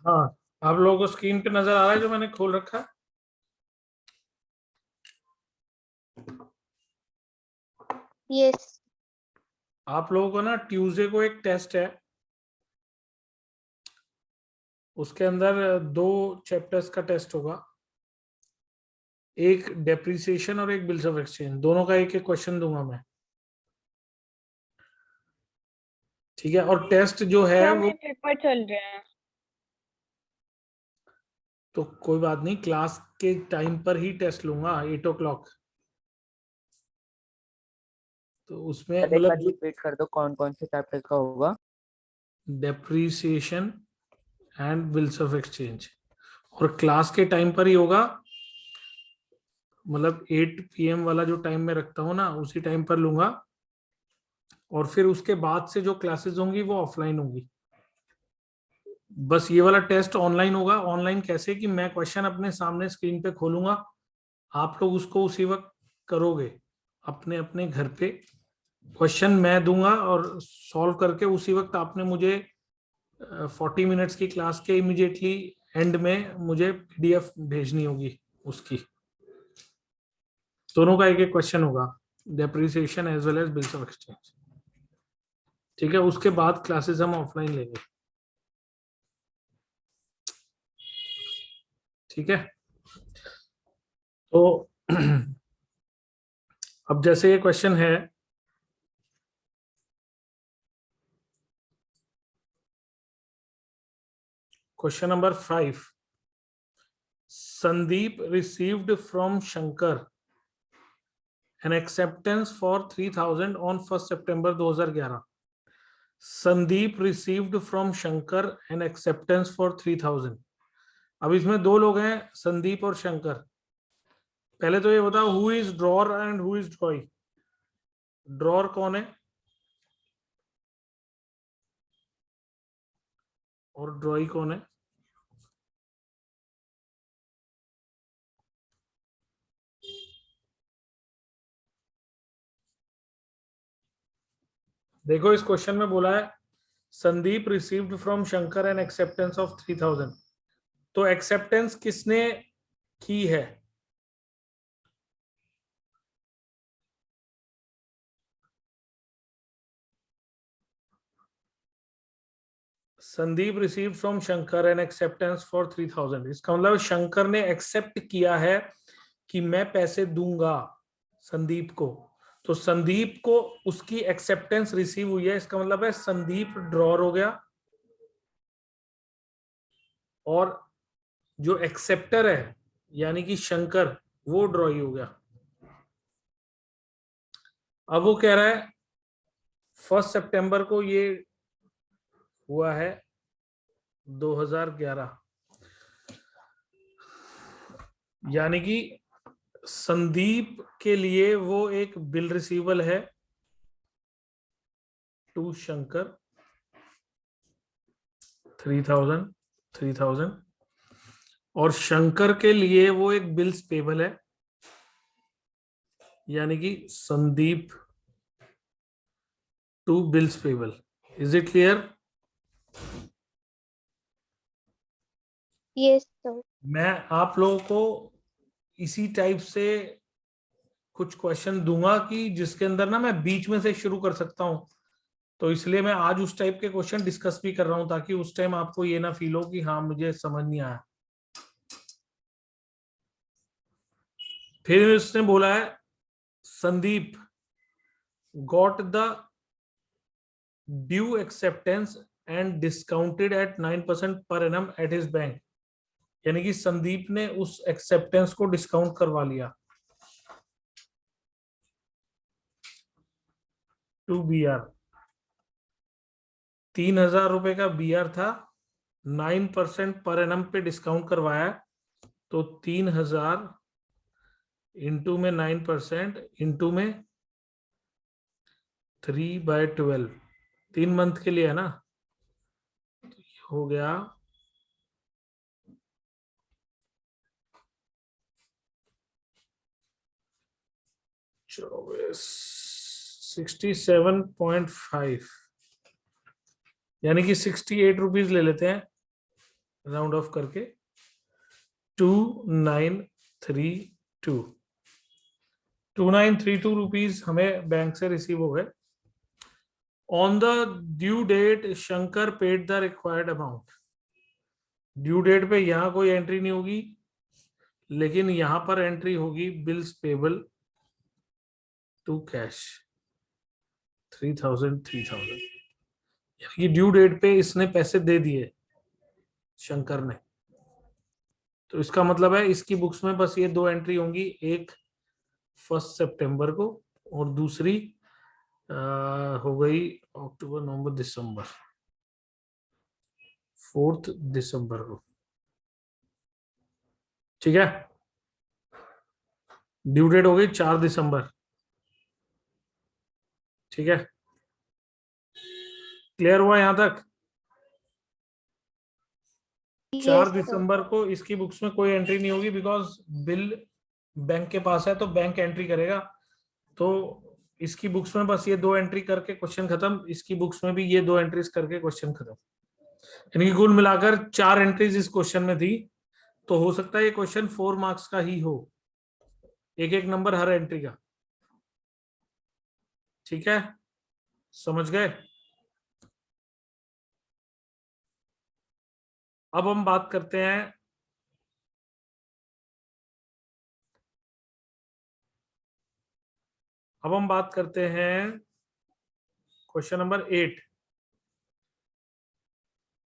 हाँ, आप लोगों को स्क्रीन पे नजर आ रहा है जो मैंने खोल रखा है? यस। आप लोगों को ना ट्यूसडे को एक टेस्ट है, उसके अंदर 2 चैप्टर्स का टेस्ट होगा। एक डेप्रिसिएशन और एक बिल्स ऑफ एक्सचेंज, दोनों का एक एक क्वेश्चन दूंगा मैं। ठीक है, और टेस्ट जो है सर वो, मेरे पेपर चल रहे हैं। तो कोई बात नहीं, क्लास के टाइम पर ही टेस्ट लूंगा 8 o'clock। तो उसमें एक मतलब बार रिपीट कर दो कौन कौन से चैप्टर का होगा। Depreciation and bills of exchange, और क्लास के टाइम पर ही होगा। मतलब 8 PM वाला जो टाइम में रखता हूँ ना, उसी टाइम पर लूंगा। और फिर उसके बाद से जो क्लासेस होंगी वो ऑफलाइन होंगी। बस ये वाला टेस्ट ऑनलाइन होगा। ऑनलाइन कैसे कि मैं क्वेश्चन अपने सामने स्क्रीन पे खोलूंगा, आप लोग उसको उसी वक्त करोगे अपने अपने घर पे। क्वेश्चन मैं दूंगा और सॉल्व करके उसी वक्त आपने मुझे 40 मिनट्स की क्लास के इमीडिएटली एंड में मुझे PDF भेजनी होगी उसकी। दोनों का एक एक क्वेश्चन होगा, depreciation as well as bills of exchange. ठीक है, उसके बाद क्लासेस हम ऑफलाइन लेंगे। ठीक है, तो अब जैसे ये क्वेश्चन है, question number 5, Sandeep received from Shankar N acceptance for 3000 on 1 September 2011। Sandeep received from Shankar N acceptance for 3000। अब इसमें 2 लोग हैं, संदीप और शंकर। पहले तो ये बताओ, who is drawer and who is ड्रॉई? Drawer कौन है और ड्रॉई कौन है? देखो, इस क्वेश्चन में बोला है Sandeep received from Shankar N acceptance of 3000। तो एक्सेप्टेंस किसने की है? Sandeep receive from Shankar N acceptance for 3000। इसका मतलब शंकर ने एक्सेप्ट किया है कि मैं पैसे दूंगा संदीप को। तो संदीप को उसकी एक्सेप्टेंस रिसीव हुई है, इसका मतलब है संदीप ड्रॉर हो गया और जो एक्सेप्टर है यानी कि शंकर, वो ड्रॉई हो गया। अब वो कह रहा है 1 सितंबर को ये हुआ है 2011, यानी कि संदीप के लिए वो एक बिल रिसीवल है टू शंकर 3000 और शंकर के लिए वो एक बिल्स पेबल है, यानी कि Sandeep to bills payable. Is it clear? Yes sir. मैं आप लोगों को इसी टाइप से कुछ क्वेश्चन दूंगा कि जिसके अंदर ना मैं बीच में से शुरू कर सकता हूं। तो इसलिए मैं आज उस टाइप के क्वेश्चन डिस्कस भी कर रहा हूं, ताकि उस टाइम आपको ये ना फील हो कि हाँ मुझे समझ नहीं आया। फिर उसने बोला है Sandeep got the due acceptance and discounted eight 9% per annum at his bank. यानी कि संदीप ने उस एक्सेप्टेंस को डिस्काउंट करवा लिया टू BR। 3000 रुपए का BR था, 9% पर एनम पे डिस्काउंट करवाया, तो 3000 इंटू में 9% इंटू में 3/12, 3 मंथ के लिए है ना, हो गया 67.5, यानी कि 68 रुपीज ले लेते हैं राउंड ऑफ करके 2932 2932 रुपीज हमें बैंक से रिसीव हो गए। On the due date Shankar paid the required amount. Due date पे यहां कोई एंट्री नहीं होगी, लेकिन यहां पर एंट्री होगी बिल्स पेबल टू कैश 3000 यानी ड्यू डेट पे इसने पैसे दे दिए शंकर ने। तो इसका मतलब है इसकी बुक्स में बस ये दो एंट्री होंगी, एक 1 सितंबर को और दूसरी हो गई अक्टूबर नवंबर दिसंबर 4 दिसंबर को। ठीक है, ड्यू डेट हो गई 4 दिसंबर। ठीक है, क्लियर हुआ यहां तक? 4 Yes, sir. दिसंबर को इसकी बुक्स में कोई एंट्री नहीं होगी, बिकॉज बिल बैंक के पास है तो बैंक एंट्री करेगा। तो इसकी बुक्स में बस ये दो एंट्री करके क्वेश्चन खत्म, इसकी बुक्स में भी ये दो एंट्रीज करके क्वेश्चन खत्म। यानी कि कुल मिलाकर 4 एंट्रीज इस क्वेश्चन में थी। तो हो सकता है ये क्वेश्चन 4 मार्क्स का ही हो, एक एक नंबर हर एंट्री का। ठीक है, समझ गए? अब हम बात करते हैं question number 8।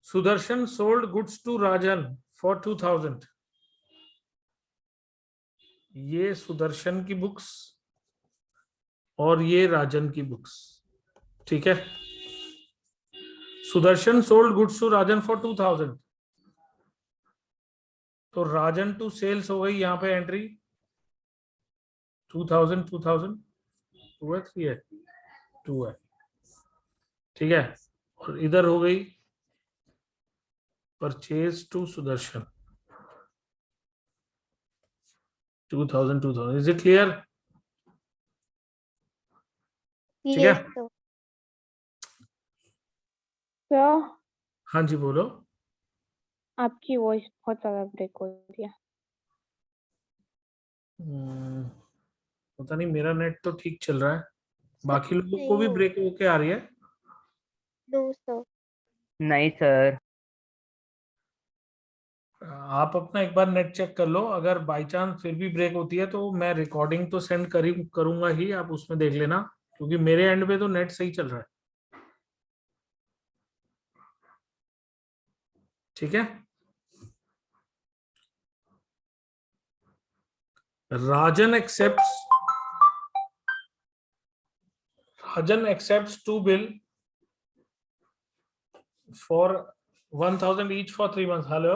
Sudarshan sold goods to Rajan for 2000। ये सुदर्शन की बुक्स और ये राजन की बुक्स। ठीक है, Sudarshan sold goods to Rajan for 2000। तो राजन टू सेल्स हो गई यहां पे एंट्री 2000 2000 2 है 3 है 2 है। ठीक है, और इधर हो गई purchase to Sudarshan 2000। Is it clear? ठीक है, Yes, sir. सर हाँ जी बोलो। आपकी वॉइस बहुत ज्यादा ब्रेक हो रही है। पता नहीं, मेरा नेट तो ठीक चल रहा है, बाकी लोगों को भी नहीं ब्रेक होके आ रही है। No, sir. नहीं सर। आप अपना एक बार नेट चेक कर लो, अगर बाई चांस फिर भी ब्रेक होती है तो मैं रिकॉर्डिंग तो सेंड करूंगा ही, आप उसमें देख लेना, क्योंकि मेरे एंड पे तो नेट सही चल रहा है। ठीक है, Rajan accepts to bill for 1000 each for 3 months. Hello,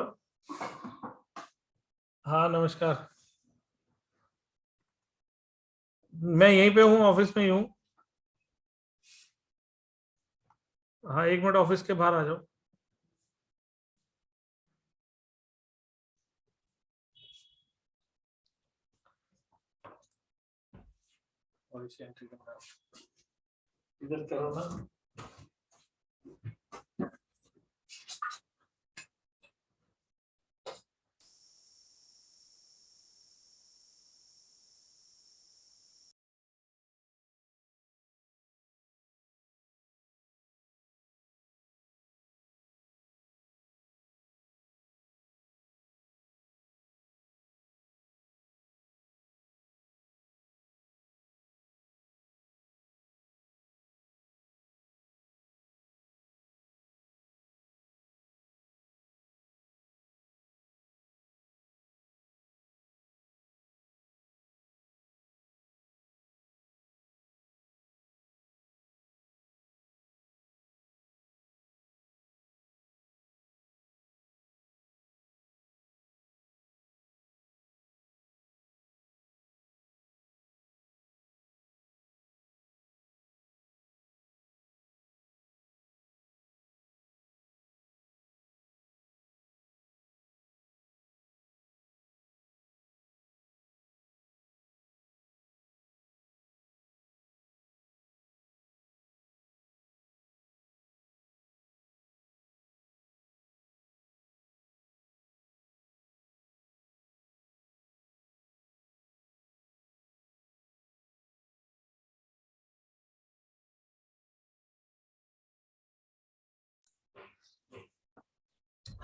हाँ नमस्कार, मैं यहीं पे हूँ, ऑफिस में ही हूँ। हाँ 1 मिनट, ऑफिस के बाहर आ जाओ। और इसे एंट्री करना है। इधर करो ना।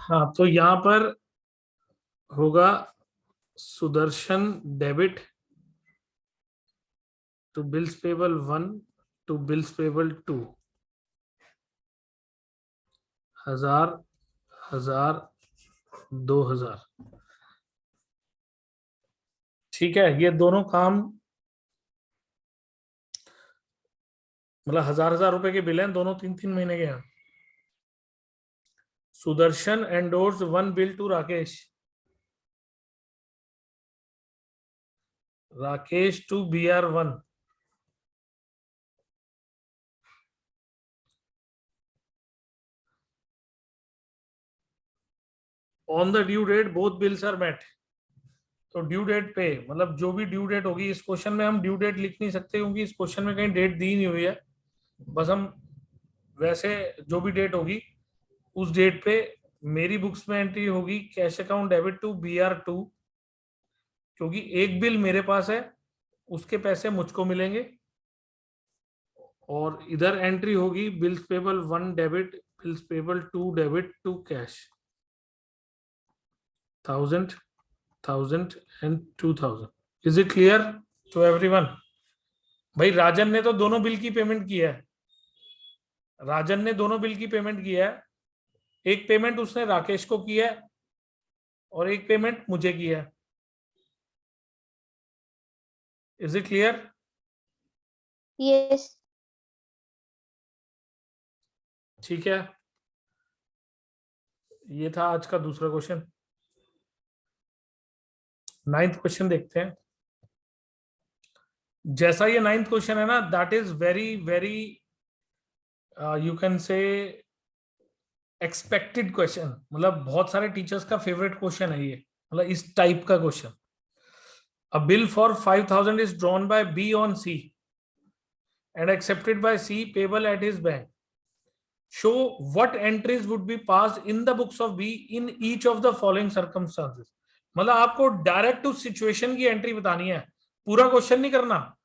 हाँ, तो यहाँ पर होगा Sudarshan debit to bills payable 1 to bills payable 2, 1000, 1000, 2000। ठीक है, ये दोनों काम मतलब 1000 रुपए के बिल हैं, दोनों 3-3 महीने के हैं। Sudarshan endorse 1 bill to Rakesh, Rakesh to BR1, on the due date both bills are met. तो ड्यू डेट पे मतलब जो भी ड्यू डेट होगी, इस क्वेश्चन में हम ड्यू डेट लिख नहीं सकते क्योंकि इस क्वेश्चन में कहीं डेट दी नहीं हुई है। बस हम वैसे जो भी डेट होगी उस डेट पे मेरी बुक्स में एंट्री होगी cash account debit to BR2, क्योंकि एक बिल मेरे पास है, उसके पैसे मुझको मिलेंगे। और इधर एंट्री होगी bills payable 1 debit, bills payable 2 debit to cash, 1000, 1000 and 2000। Is it clear to everyone? भाई राजन ने तो दोनों बिल की पेमेंट की है, राजन ने दोनों बिल की पेमेंट की है। एक पेमेंट उसने राकेश को की है और एक पेमेंट मुझे की है। Is it clear? Yes. ठीक है, ये था आज का दूसरा क्वेश्चन। 9th क्वेश्चन देखते हैं। जैसा ये 9th क्वेश्चन है ना, that is very very you can say expected question, मतलब बहुत सारे टीचर्स का फेवरेट क्वेश्चन है ये, मतलब इस टाइप का question. A bill for 5000 is drawn bye B on C and accepted by C payable at his bank. Show what entries would be passed in the books of B in each of the following circumstances. मतलब आपको direct उस situation की entry बतानी है, पूरा question नहीं करना,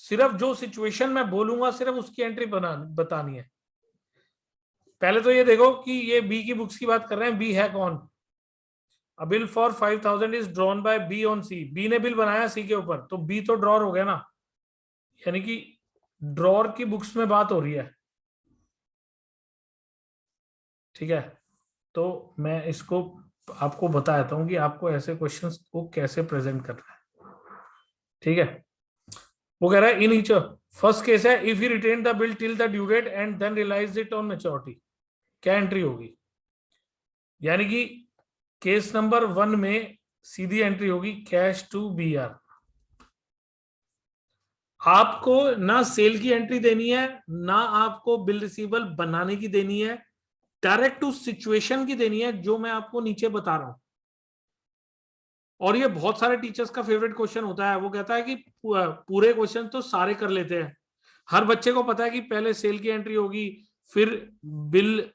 सिर्फ जो सिचुएशन मैं बोलूंगा सिर्फ उसकी एंट्री बतानी है। पहले तो ये देखो कि ये बी की बुक्स की बात कर रहे हैं, बी है कौन? A bill for 5000 is drawn by B on C, B ने बिल बनाया सी के ऊपर, तो बी तो ड्रॉर हो गया ना, यानी कि ड्रॉर की बुक्स में बात हो रही है। ठीक है, तो मैं इसको आपको बता देता हूं कि आपको ऐसे क्वेश्चंस को कैसे प्रेजेंट करना है। ठीक है, वो कह रहा है इन ईच फर्स्ट केस है if you retain the bill till the due date and then realise it on maturity, क्या एंट्री होगी? यानी कि केस नंबर 1 में सीधी एंट्री होगी कैश टू BR। आपको ना सेल की एंट्री देनी है, ना आपको बिल रिसीवेबल बनाने की देनी है, डायरेक्ट उस सिचुएशन की देनी है जो मैं आपको नीचे बता रहा हूं। और ये बहुत सारे टीचर्स का फेवरेट क्वेश्चन होता है, वो कहता है कि पूरे क्वेश्चन तो सारे कर लेते हैं। हर बच्चे को पता है कि पहले सेल की एंट्री होगी, फिर बिल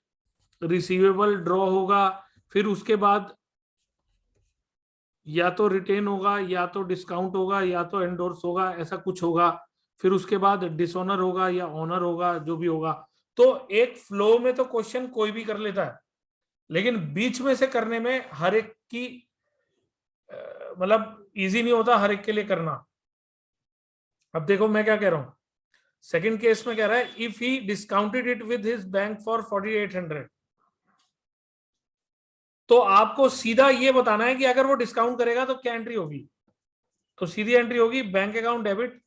रिसीवेबल ड्रॉ होगा, फिर उसके बाद या तो रिटेन होगा, या तो डिस्काउंट होगा, या तो एंडोर्स होगा, ऐसा कुछ होगा, फिर उसके बाद डिसऑनर होगा या ऑनर होगा, जो भी होगा। तो एक फ्लो में तो क्वेश्चन कोई भी कर लेता है, लेकिन बीच में से करने में हर एक की मतलब इजी नहीं होता हर एक के लिए करना। अब देखो मैं क्या कह रहा हूं, सेकंड केस में कह रहा है if he discounted it with his bank for 4800, तो आपको सीधा ये बताना है कि अगर वो डिस्काउंट करेगा तो क्या एंट्री होगी। तो सीधी एंट्री होगी बैंक अकाउंट डेबिट,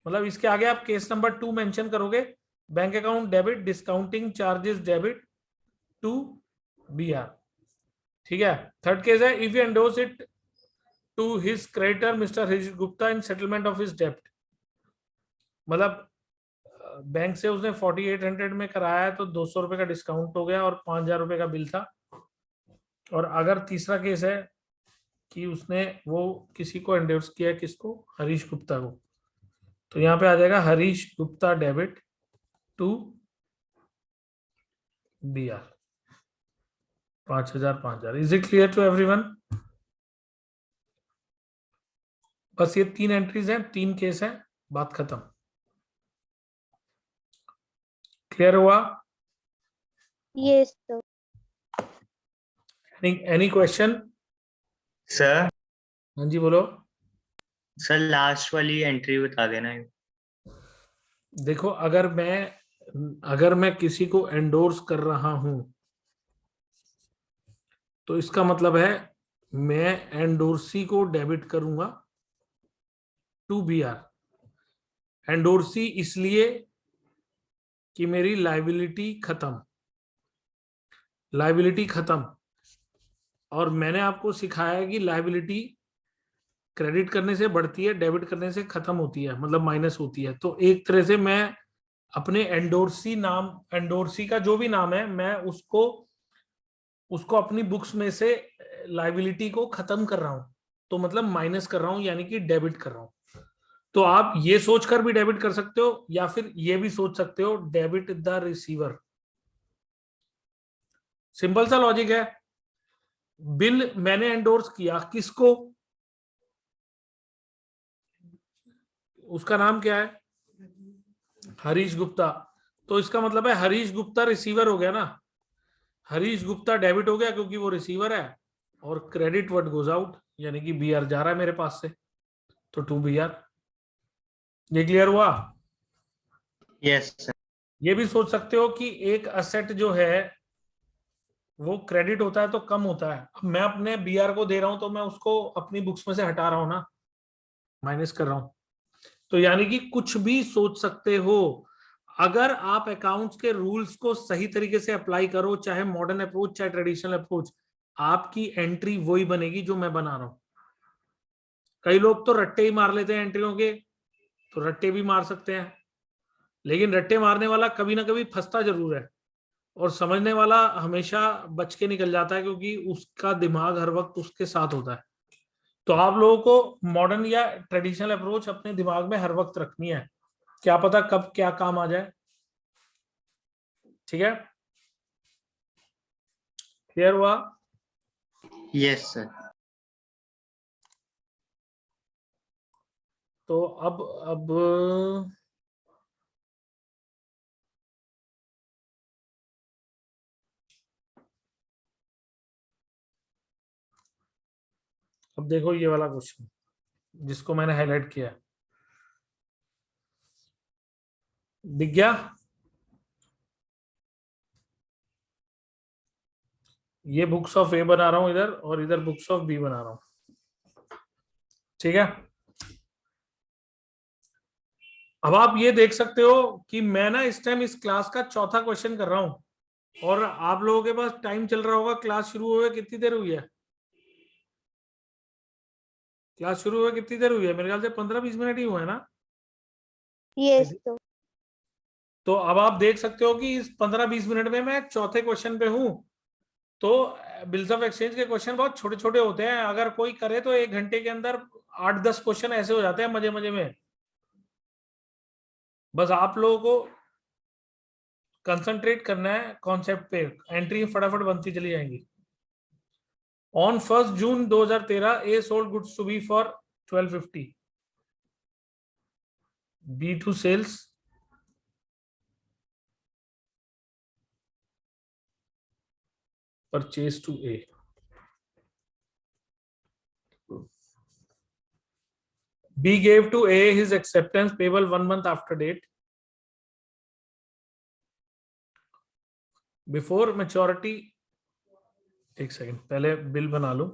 मतलब इसके आगे आप केस नंबर 2 मेंशन करोगे, bank account debit discounting charges debit to BR। ठीक है, थर्ड केस है if you endorse it to his creditor mister Harish Gupta in settlement of his डेब्ट, मतलब बैंक से उसने 4800 में कराया है तो 200 रुपए का डिस्काउंट हो गया और 5000 रुपए का बिल था। और अगर तीसरा केस है कि उसने वो किसी को एंडोर्स किया, किसको? हरीश गुप्ता को, तो यहाँ पे आ जाएगा Harish Gupta debit to BR 5000 5000। Is it clear to everyone? बस ये 3 एंट्रीज हैं, 3 केस हैं, बात खत्म। क्लियर हुआ? Yes, sir. Any question? Sir हाँ जी बोलो। सर लास्ट वाली एंट्री बता देना। देखो, अगर मैं किसी को एंडोर्स कर रहा हूं तो इसका मतलब है मैं एंडोर्सी को डेबिट करूंगा टू बी आर। एंडोर्सी इसलिए कि मेरी लाइबिलिटी खत्म। और मैंने आपको सिखाया है कि लाइबिलिटी क्रेडिट करने से बढ़ती है, डेबिट करने से खत्म होती है, मतलब माइनस होती है। तो एक तरह से मैं अपने एंडोर्सी का जो भी नाम है, मैं उसको अपनी बुक्स में से लाइबिलिटी को खत्म कर रहा हूं। तो मतलब माइनस कर रहा हूं, यानी कि डेबिट कर रहा हूं। तो आप ये सोचकर भी डेबिट कर सकते हो, या फिर ये भी सोच सकते हो डेबिट द रिसीवर। सिंपल सा लॉजिक है। बिल मैंने एंडोर्स किया, किसको? उसका नाम क्या है? हरीश गुप्ता। तो इसका मतलब है हरीश गुप्ता रिसीवर हो गया ना। हरीश गुप्ता डेबिट हो गया क्योंकि वो रिसीवर है, और क्रेडिट वर्ड गोज आउट, यानी कि बी आर जा रहा है मेरे पास से, तो टू बी आर। ये क्लियर हुआ? Yes sir. ये भी सोच सकते हो कि एक असेट जो है वो क्रेडिट होता है तो कम होता है। अब मैं अपने बी आर को दे रहा हूं तो मैं उसको अपनी बुक्स में से हटा रहा हूं ना, माइनस कर रहा हूं। तो यानी कि कुछ भी सोच सकते हो। अगर आप अकाउंट्स के रूल्स को सही तरीके से अप्लाई करो, चाहे मॉडर्न अप्रोच चाहे ट्रेडिशनल अप्रोच, आपकी एंट्री वही बनेगी जो मैं बना रहा हूं। कई लोग तो रट्टे ही मार लेते हैं एंट्रियों के, तो रट्टे भी मार सकते हैं, लेकिन रट्टे मारने वाला कभी ना कभी फंसता जरूर है, और समझने वाला हमेशा बच के निकल जाता है, क्योंकि उसका दिमाग हर वक्त उसके साथ होता है। तो आप लोगों को मॉडर्न या ट्रेडिशनल अप्रोच अपने दिमाग में हर वक्त रखनी है, क्या पता कब क्या काम आ जाए। ठीक है, क्लियर हुआ? Yes sir. तो अब अब देखो ये वाला क्वेश्चन जिसको मैंने हाईलाइट किया है, दिख गया? ये बुक्स ऑफ ए बना रहा हूं इधर, और इधर बुक्स ऑफ बी बना रहा हूं। ठीक है, अब आप ये देख सकते हो कि मैं ना इस टाइम इस क्लास का चौथा क्वेश्चन कर रहा हूं, और आप लोगों के पास टाइम चल रहा होगा, क्लास शुरू हुए कितनी देर हुई है? क्लास शुरू हुए कितनी देर हुई है? मेरे ख्याल से 15-20 मिनट ही हुए हैं ना। Yes, sir. तो अब आप देख सकते हो कि इस 15-20 मिनट में मैं चौथे क्वेश्चन पे हूं। तो बिल्स ऑफ एक्सचेंज के क्वेश्चन बहुत छोटे छोटे होते हैं, अगर कोई करे तो 1 घंटे के अंदर 8-10 क्वेश्चन ऐसे हो जाते हैं मजे मजे में। बस आप लोगों को कंसंट्रेट करना है कॉन्सेप्ट पे, एंट्री फटाफट बनती चली जाएंगी। On 1 June 2013 A sold goods to B for 1250, B to sales purchase to A. B gave to A his acceptance payable 1 month after date. Before maturity, एक सेकंड पहले बिल बना लो।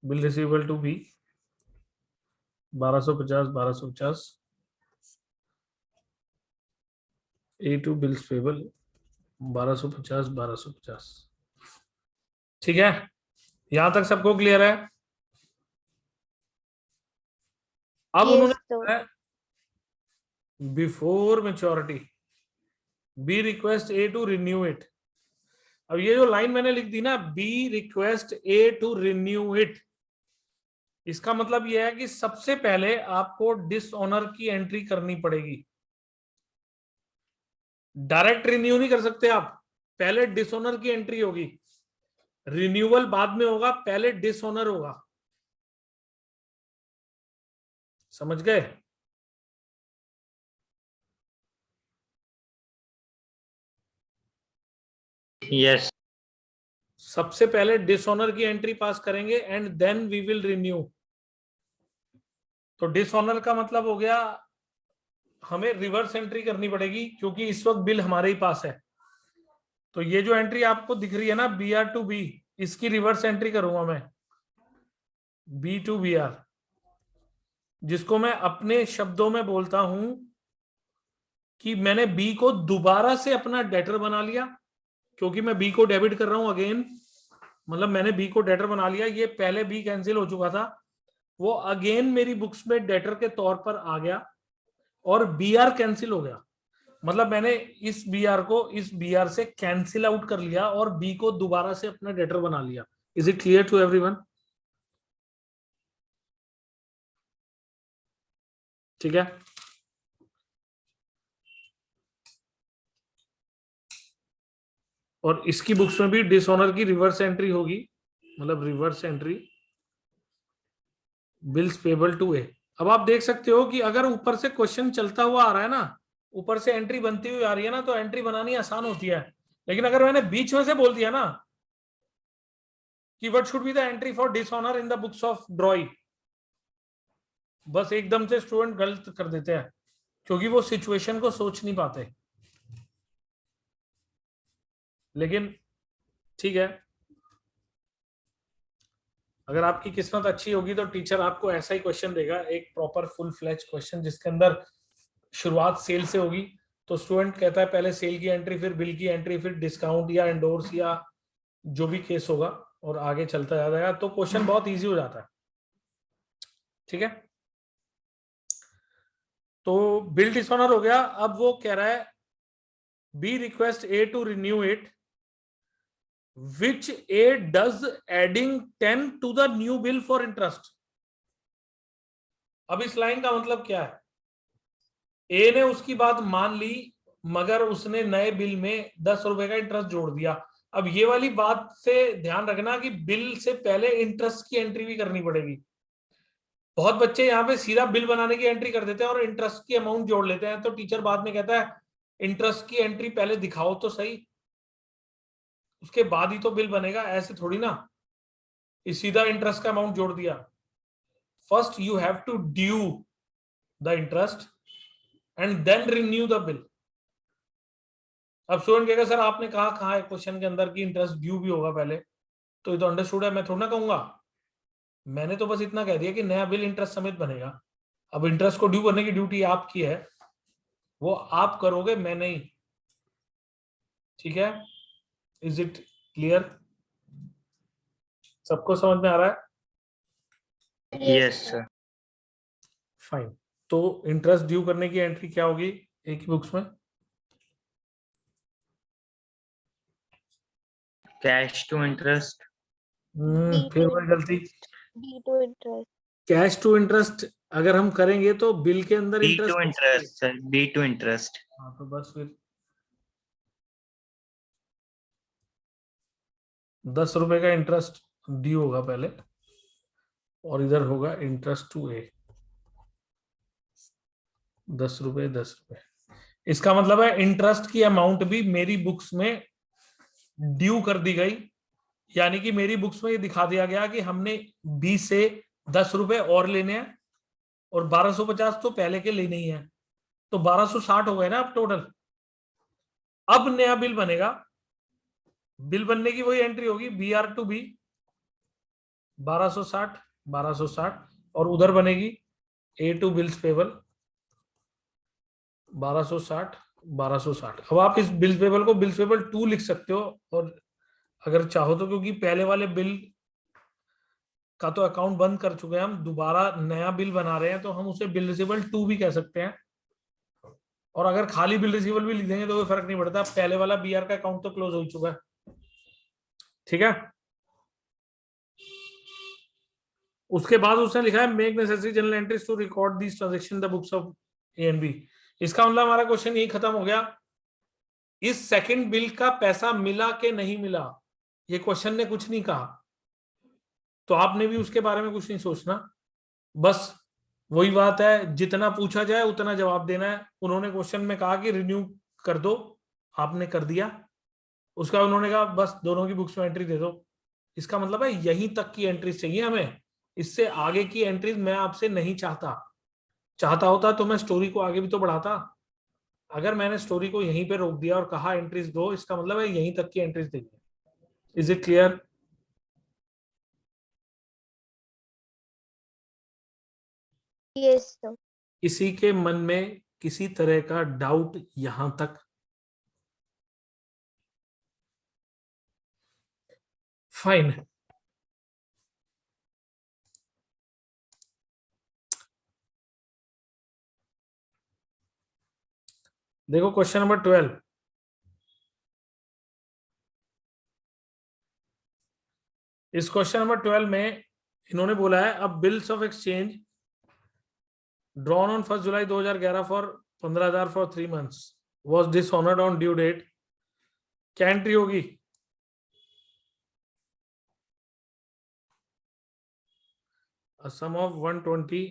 Bill receivable to be 1250 A to bills payable 1250। ठीक है, यहां तक सबको clear है? अब Yes, उन्होंने sir. Before maturity B request A to renew it. अब ये जो लाइन मैंने लिख दी ना, B request A to renew it, इसका मतलब यह है कि सबसे पहले आपको डिसऑनर की एंट्री करनी पड़ेगी। डायरेक्ट रिन्यू नहीं कर सकते आप, पहले डिसऑनर की एंट्री होगी। रिन्यूअल बाद में होगा, पहले डिसऑनर होगा। समझ गए? यस। सबसे पहले डिसऑनर की एंट्री पास करेंगे and then we will renew. तो डिसऑनर का मतलब हो गया हमें रिवर्स एंट्री करनी पड़ेगी क्योंकि इस वक्त बिल हमारे ही पास है। तो ये जो एंट्री आपको दिख रही है ना BR to B, इसकी रिवर्स एंट्री करूंगा मैं B to BR, जिसको मैं अपने शब्दों में बोलता हूं कि मैंने B को दोबारा से अपना डेटर बना लिया, क्योंकि मैं B को डेबिट कर रहा हूं अगेन, मतलब मैंने B को डेटर बना लिया। ये पहले B कैंसिल हो चुका था, वो अगेन मेरी बुक्स में डेटर के तौर पर आ गया और BR कैंसिल हो गया। मतलब मैंने इस BR को इस BR से कैंसिल आउट कर लिया और B को दोबारा से अपना डेटर बना लिया। Is it clear to everyone? ठीक है। और इसकी बुक्स में भी डिसऑनर की रिवर्स एंट्री होगी, मतलब reverse entry bills payable to A. अब आप देख सकते हो कि अगर ऊपर से क्वेश्चन चलता हुआ आ रहा है ना, ऊपर से एंट्री बनती हुई आ रही है ना, तो एंट्री बनानी आसान होती है। लेकिन अगर मैंने बीच में से बोल दिया ना कि what should be the entry for dishonour in the books of drawing, बस एकदम से स्टूडेंट गलत कर देते हैं क्योंकि वो सिचुएशन को सोच नहीं पाते। लेकिन ठीक है, अगर आपकी किस्मत अच्छी होगी तो टीचर आपको ऐसा ही क्वेश्चन देगा, एक प्रॉपर फुल फ्लैज क्वेश्चन जिसके अंदर शुरुआत सेल से होगी। तो स्टूडेंट कहता है पहले सेल की एंट्री, फिर बिल की एंट्री, फिर डिस्काउंट या एंडोर्स या जो भी केस होगा, और आगे चलता जाएगा। तो क्वेश्चन बहुत इजी हो जाता है। ठीक है, तो बिल डिसऑनर हो गया। अब वो कह रहा है B request A to renew it, which A does adding 10 to the new bill for interest। अब इस लाइन का मतलब क्या है? A ने उसकी बात मान ली मगर उसने नए बिल में 10 रुपए का इंटरेस्ट जोड़ दिया। अब ये वाली बात से ध्यान रखना कि बिल से पहले इंटरेस्ट की एंट्री भी करनी पड़ेगी। बहुत बच्चे यहाँ पे सीधा बिल बनाने की एंट्री कर देते हैं और इंटरेस्ट की अमाउंट जोड़ लेते हैं। तो टीचर बाद में कहता है इंटरेस्ट की एंट्री पहले दिखाओ तो सही, उसके बाद ही तो बिल बनेगा। ऐसे थोड़ी ना सीधा इंटरेस्ट का अमाउंट जोड़ दिया। First you have to due the interest and then renew the bill. अब स्टूडेंट कहेगा सर आपने कहा है क्वेश्चन के अंदर कि इंटरेस्ट ड्यू भी होगा पहले, तो ये तो अंडरस्टूड है, मैं थोड़ा ना कहूंगा। मैंने तो बस इतना कह दिया कि नया बिल इंटरेस्ट समेत बनेगा। अब इंटरेस्ट को ड्यू करने की ड्यूटी आपकी है, वो आप करोगे, मैं नहीं। ठीक है, इज इट क्लियर? सबको समझ में आ रहा है? Yes sir. फाइन। तो इंटरेस्ट ड्यू करने की एंट्री क्या होगी एक ही बुक्स में? Cash to interest. फिर वही गलती, B to interest। Cash to interest अगर हम करेंगे तो बिल के अंदर B to interest. Interest sir, B to interest. हाँ तो बस फिर 10 रुपए का इंटरेस्ट ड्यू होगा पहले और इधर होगा इंटरेस्ट टू ए 10 रुपए 10 रुपए। इसका मतलब है इंटरेस्ट की अमाउंट भी मेरी बुक्स में ड्यू कर दी गई, यानी कि मेरी बुक्स में ये दिखा दिया गया कि हमने बी से 10 रुपए और लेने हैं और 1250 तो पहले के लेने ही है, तो 1260 हो गए ना अब टोटल। अब नया बिल बनेगा, बिल बनने की वही एंट्री होगी BR to B 1260 और उधर बनेगी A to बिल्स पेबल 1260। अब आप इस बिल्स पेबल को बिल्स पेबल 2 लिख सकते हो और अगर चाहो तो, क्योंकि पहले वाले बिल का तो अकाउंट बंद कर चुके हैं हम, दोबारा नया बिल बना रहे हैं, तो हम उसे बिल रिसीवेबल 2 भी कह सकते हैं। और अगर खाली बिल रिसीवेबल भी लिख देंगे तो कोई फर्क नहीं पड़ता, पहले वाला BR का अकाउंट तो क्लोज हो चुका है। ठीक है, उसके बाद उसने लिखा है make necessary journal entries to record this transaction the books of A and B। इसका मतलब हमारा क्वेश्चन यही खत्म हो गया। इस सेकंड बिल का पैसा मिला कि नहीं मिला, ये क्वेश्चन ने कुछ नहीं कहा, तो आपने भी उसके बारे में कुछ नहीं सोचना। बस वही बात है, जितना पूछा जाए उतना जवाब देना है। उन्होंने क्वेश्चन में कहा कि रिन्यू कर दो, आपने कर दिया, उसका उन्होंने कहा बस दोनों की बुक्स में एंट्री दे दो। इसका मतलब है यहीं तक की एंट्रीज चाहिए हमें, इससे आगे की एंट्रीज मैं आपसे नहीं चाहता। चाहता होता तो मैं स्टोरी को आगे भी तो बढ़ाता। अगर मैंने स्टोरी को यहीं पे रोक दिया और कहा एंट्रीज दो, इसका मतलब है यहीं तक की एंट्रीज देंगे। Is it clear? Yes, sir. किसी के मन में किसी तरह का डाउट यहां तक? फाइन। देखो क्वेश्चन नंबर 12। इस क्वेश्चन नंबर 12 में इन्होंने बोला है अब bills of exchange drawn on 1 July 2011 for 15,000 for 3 months was dishonoured on due date. क्या एंट्री होगी? सम ऑफ 120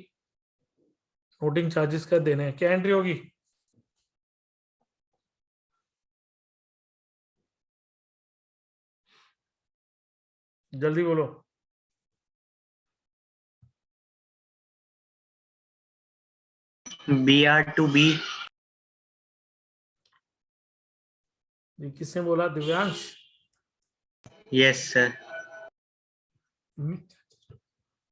नोटिंग चार्जेस का देने हैं, क्या एंट्री होगी? जल्दी बोलो। BR2B। ये किसने बोला? दिव्यांश। Yes sir.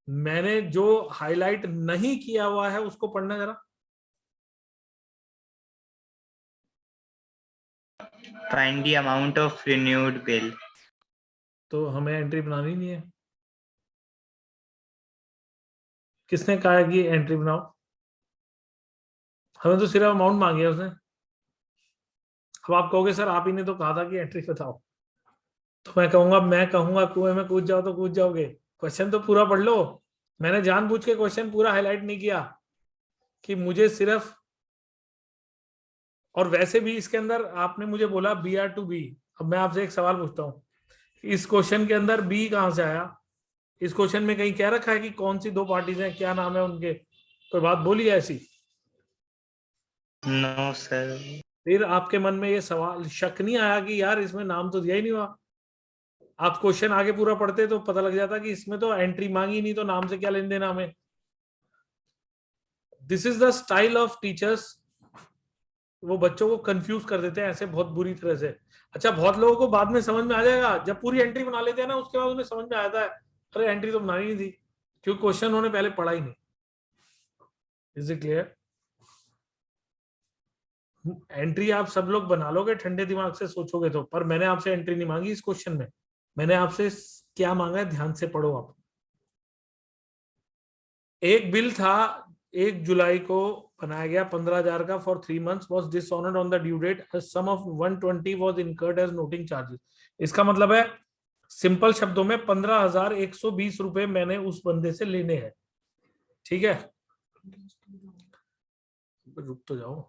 मैंने जो हाईलाइट नहीं किया हुआ है उसको पढ़ना जरा। Find the amount of renewed bill. तो हमें एंट्री बनानी नहीं है। किसने कहा है कि एंट्री बनाओ? हमें तो सिर्फ अमाउंट मांगी है उसने। अब आप कहोगे सर आप ही ने तो कहा था कि एंट्री बताओ, तो मैं कहूंगा कुएं में कूद जाओ तो कूद जाओगे। क्वेश्चन तो पूरा पढ़ लो। मैंने जानबूझ के क्वेश्चन पूरा हाईलाइट नहीं किया कि मुझे सिर्फ, और वैसे भी इसके अंदर आपने मुझे बोला BR2B। अब मैं आपसे एक सवाल पूछता हूँ, इस क्वेश्चन के अंदर बी कहां से आया? इस क्वेश्चन में कहीं कह रखा है कि कौन सी दो पार्टीज हैं, क्या नाम है उनके? कोई बात बोली है ऐसी? No sir. फिर आपके मन में ये सवाल शक नहीं आया कि यार इसमें नाम तो दिया ही नहीं हुआ? आप क्वेश्चन आगे पूरा पढ़ते तो पता लग जाता कि इसमें तो एंट्री मांगी नहीं, तो नाम से क्या लेन देना हमें। This is the style of teachers. वो बच्चों को कंफ्यूज कर देते हैं ऐसे बहुत बुरी तरह से। अच्छा, बहुत लोगों को बाद में समझ में आ जाएगा, जब पूरी एंट्री बना लेते हैं ना उसके बाद उन्हें समझ में आता है अरे एंट्री तो बनानी नहीं थी, क्योंकि क्वेश्चन उन्होंने पहले पढ़ा ही नहीं। Is it clear? एंट्री आप सब लोग बना लोगे ठंडे दिमाग से सोचोगे तो, पर मैंने आपसे एंट्री नहीं मांगी इस क्वेश्चन में। मैंने आपसे क्या मांगा है, ध्यान से पढ़ो आप। एक बिल था 1 जुलाई को बनाया गया 15,000 का for 3 months was dishonoured on the due date, sum of 120 was incurred as noting charges. इसका मतलब है सिंपल शब्दों में 15,120 रुपए मैंने उस बंदे से लेने हैं। ठीक है, रुक तो जाओ।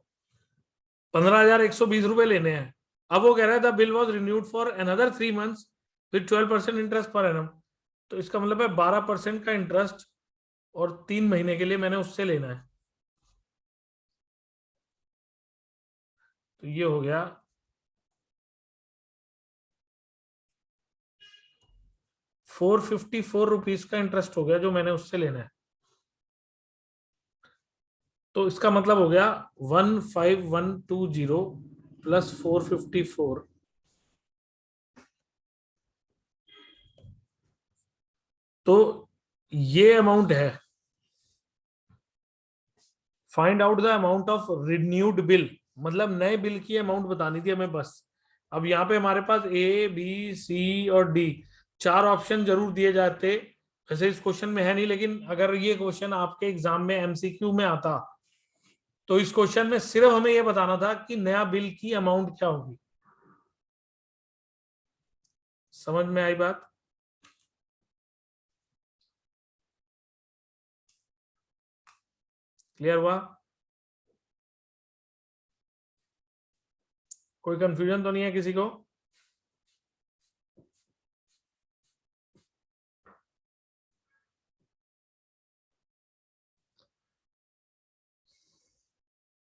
15,120 रुपए लेने हैं। अब वो कह रहा है the bill was renewed for another 3 months with 12% interest per annum. तो इसका मतलब है 12% का इंटरेस्ट और 3 महीने के लिए मैंने उससे लेना है। तो ये हो गया 454 रुपीज का इंटरेस्ट हो गया जो मैंने उससे लेना है। तो इसका मतलब हो गया 15,120 प्लस 454, तो ये अमाउंट है। Find out the amount of renewed bill, मतलब नए बिल की अमाउंट बतानी थी हमें बस। अब यहाँ पे हमारे पास A B C और D 4 ऑप्शन जरूर दिए जाते, वैसे इस क्वेश्चन में है नहीं, लेकिन अगर ये क्वेश्चन आपके एग्जाम में MCQ में आता तो इस क्वेश्चन में सिर्फ हमें यह बताना था कि नया बिल की अमाउंट क्या होगी। समझ में आई बात? क्लियर हुआ? कोई कंफ्यूजन तो नहीं है किसी को?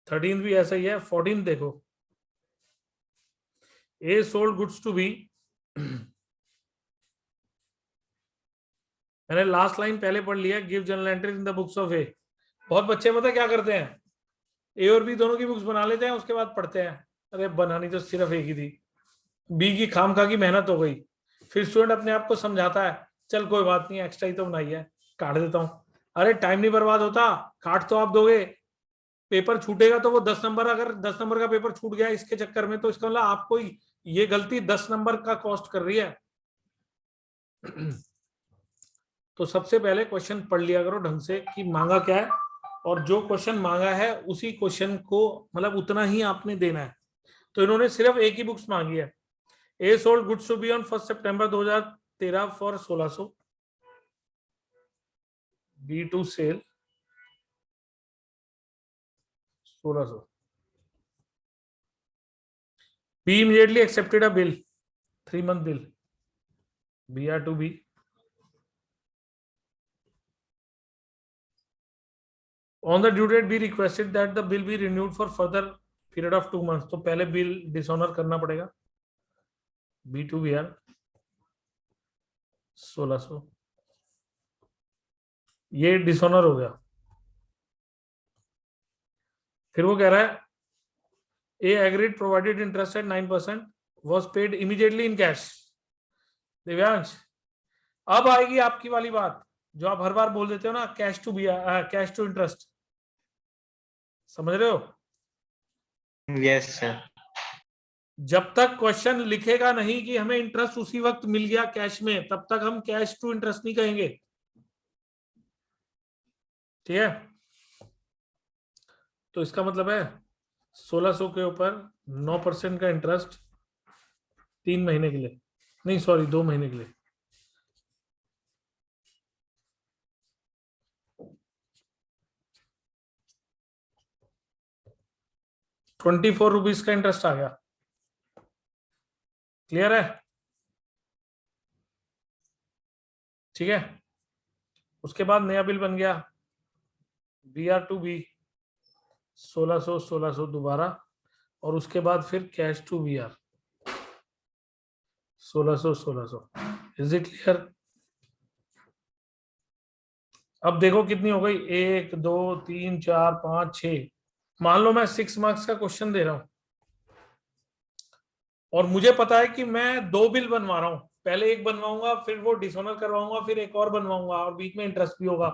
थर्टीन भी ऐसा ही है। 14 देखो, A sold goods to B, मैंने लास्ट लाइन पहले पढ़ लिया, give journal entry in the books of A. बहुत बच्चे पता क्या करते हैं, ए और बी दोनों की बुक्स बना लेते हैं, उसके बाद पढ़ते हैं अरे बनानी तो सिर्फ एक ही थी, बी की खामखा की मेहनत हो गई। फिर स्टूडेंट अपने आप को समझाता है चल कोई बात नहीं एक्स्ट्रा ही तो बनाई है, काट देता हूं। अरे टाइम नहीं बर्बाद होता, काट तो आप दोगे, पेपर छूटेगा तो वो 10 नंबर, अगर 10 नंबर का पेपर छूट गया इसके चक्कर में, तो इसका मतलब आपको ये गलती 10 नंबर का कॉस्ट कर रही है। तो सबसे पहले क्वेश्चन पढ़ लिया करो ढंग से कि मांगा क्या है, और जो क्वेश्चन मांगा है उसी क्वेश्चन को मतलब उतना ही आपने देना है। तो इन्होंने सिर्फ एक ही बुक्स मांगी है, A sold goods to B on 1 September 2013 for 1600, B to sale 1600, B immediately accepted a bill 3-month bill, BR to B, on the due date be requested that the bill be renewed for further period of 2 months। तो पहले bill dishonour करना पड़ेगा, B to be are 1600, ये dishonour हो गया। फिर वो कह रहा है A agreed provided interest at 9% was paid immediately in cash. Divyansh अब आएगी आपकी वाली बात जो आप हर बार बोल देते हो ना, cash to B cash to interest, समझ रहे हो? Yes sir. जब तक क्वेश्चन लिखेगा नहीं कि हमें इंटरेस्ट उसी वक्त मिल गया कैश में, तब तक हम कैश टू इंटरेस्ट नहीं कहेंगे, ठीक है? तो इसका मतलब है 1600 के ऊपर 9% का इंटरेस्ट 3 महीने के लिए, नहीं सॉरी 2 महीने के लिए, ₹24 का इंटरेस्ट आ गया। क्लियर है? ठीक है। उसके बाद नया बिल बन गया BR टू बी 1600 दोबारा, और उसके बाद फिर cash to BR 1600। Is it clear? अब देखो कितनी हो गई, 1 2 3 4 5 6। मान लो मैं 6 मार्क्स का क्वेश्चन दे रहा हूं और मुझे पता है कि मैं 2 बिल बनवा रहा हूं, पहले एक बनवाऊंगा फिर वो डिसऑनर करवाऊंगा फिर एक और बनवाऊंगा और बीच में इंटरेस्ट भी होगा।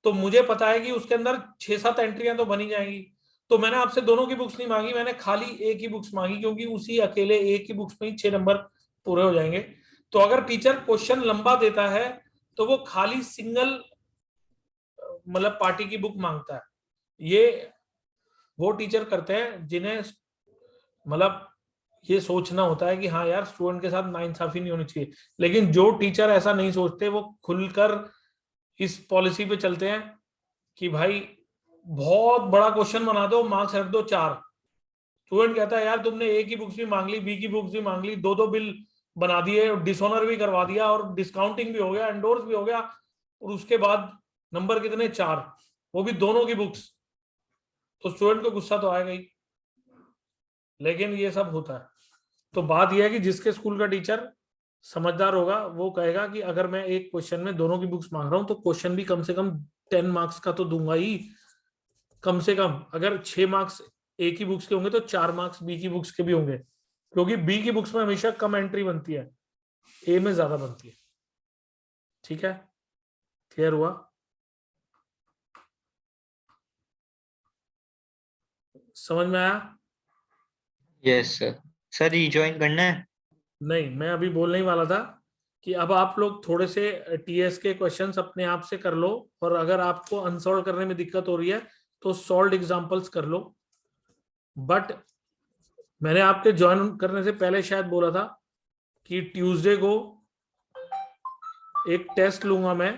तो मुझे पता है कि उसके अंदर 6-7 एंट्रियां तो बनी जाएंगी। तो मैंने आपसे दोनों की बुक्स नहीं मांगी, मैंने खाली एक ही बुक्स मांगी, क्योंकि उसी अकेले एक ही बुक्स में ही 6 नंबर पूरे हो जाएंगे। तो अगर टीचर क्वेश्चन लंबा देता है तो वो खाली सिंगल मतलब पार्टी की बुक मांगता है। ये वो टीचर करते हैं जिन्हें मतलब ये सोचना होता है कि हाँ यार स्टूडेंट के साथ नाइंसाफी नहीं होनी चाहिए। लेकिन जो टीचर ऐसा नहीं सोचते वो खुलकर इस पॉलिसी पे चलते हैं कि भाई बहुत बड़ा क्वेश्चन बना दो, मार्क्स रख दो 4। स्टूडेंट कहता है यार तुमने ए की बुक्स भी मांग ली, बी की बुक्स भी मांग ली, 2-2 बिल बना दिए, डिसऑनर भी करवा दिया और डिस्काउंटिंग भी हो गया, एंडोर्स भी हो गया, और उसके बाद नंबर कितने 4, वो भी दोनों की बुक्स। तो स्टूडेंट को गुस्सा तो आएगा ही, लेकिन ये सब होता है। तो बात यह है कि जिसके स्कूल का टीचर समझदार होगा वो कहेगा कि अगर मैं एक क्वेश्चन में दोनों की बुक्स मांग रहा हूं तो क्वेश्चन भी कम से कम 10 मार्क्स का तो दूंगा ही, कम से कम। अगर 6 मार्क्स ए की बुक्स के होंगे तो 4 मार्क्स बी की बुक्स के भी होंगे, क्योंकि बी की बुक्स में हमेशा कम एंट्री बनती है, ए में ज्यादा बनती है। ठीक है, क्लियर हुआ? समझ में आया? Yes sir. सर रिजॉइन करना है? नहीं, मैं अभी बोलने ही वाला था कि अब आप लोग थोड़े से टीएस के क्वेश्चंस अपने आप से कर लो, और अगर आपको अनसॉल्व करने में दिक्कत हो रही है तो सॉल्व्ड एग्जांपल्स कर लो। बट मैंने आपके ज्वाइन करने से पहले शायद बोला था कि ट्यूसडे को एक टेस्ट लूंगा मैं,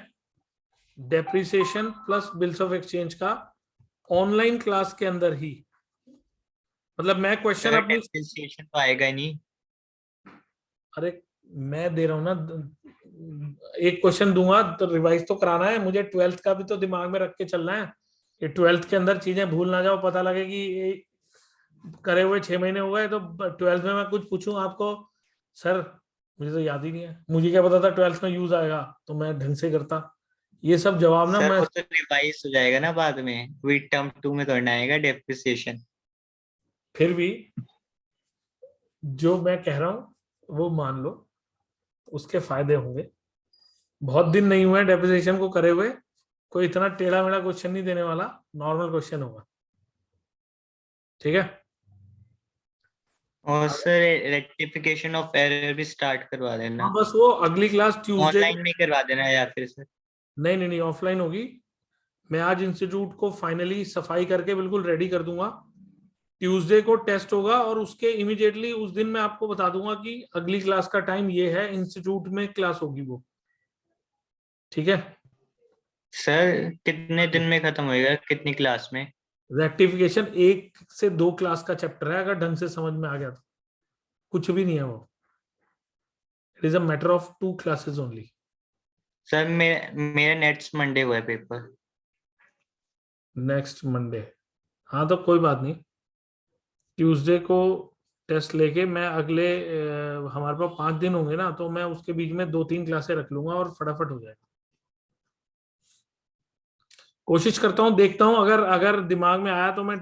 depreciation plus bills of exchange का, ऑनलाइन क्लास के अंदर ही। मतलब मैं क्वेश्चन अपनी डेप्रिसिएशन तो आएगा ही नहीं। अरे मैं दे रहा हूं ना, एक क्वेश्चन दूंगा तो रिवाइज तो कराना है मुझे, 12th का भी तो दिमाग में रख के चलना है कि 12th के अंदर चीजें भूल ना जाओ, पता लगे कि करे हुए 6 महीने हो गए, तो 12th में मैं कुछ पूछूं आपको, सर मुझे तो याद ही नहीं है, मुझे क्या पता था 12th में यूज आएगा, तो मैं ढंग से करता। ये सब जवाब ना सर मैं, वो तो रिवाइज हो जाएगा ना बाद में, वही टर्म 2 में करना आएगा डेप्रिसिएशन। फिर भी जो मैं कह रहा हूं वो मान लो, उसके फायदे होंगे। बहुत दिन नहीं हुए डेप्रिसिएशन को करे हुए, कोई इतना टेढ़ा मेढ़ा क्वेश्चन नहीं देने वाला, नॉर्मल क्वेश्चन होगा। ठीक है। और सर रेक्टिफिकेशन ऑफ एरर भी स्टार्ट करवा हाँ देना, बस वो अगली क्लास ट्यूसडे, ऑनलाइन में करवा देना या फिर सर। नहीं नहीं नहीं, ऑफलाइन होगी। मैं आज इंस्टीट्यूट को फाइनली सफाई करके बिल्कुल रेडी कर दूंगा। ट्यूसडे को टेस्ट होगा और उसके इमीडिएटली उस दिन मैं आपको बता दूंगा कि अगली क्लास का टाइम ये है, इंस्टीट्यूट में क्लास होगी वो। ठीक है। सर कितने दिन में खत्म होएगा, कितनी क्लास में? रेक्टिफिकेशन 1 से 2 क्लास का चैप्टर है, अगर ढंग से समझ में आ गया तो। कुछ भी नहीं है वो, it is a matter of 2 classes only. Sir मेरा नेक्स्ट मंडे हुआ है पेपर। नेक्स्ट मंडे, हाँ तो कोई बात नहीं। ट्यूसडे को टेस्ट लेके मैं अगले हमारे पास 5 दिन होंगे ना, तो मैं उसके बीच में 2-3 क्लासें रख लूंगा और फटाफट हो जाएगा। कोशिश करता हूँ, देखता हूँ, अगर अगर दिमाग में आया तो मैं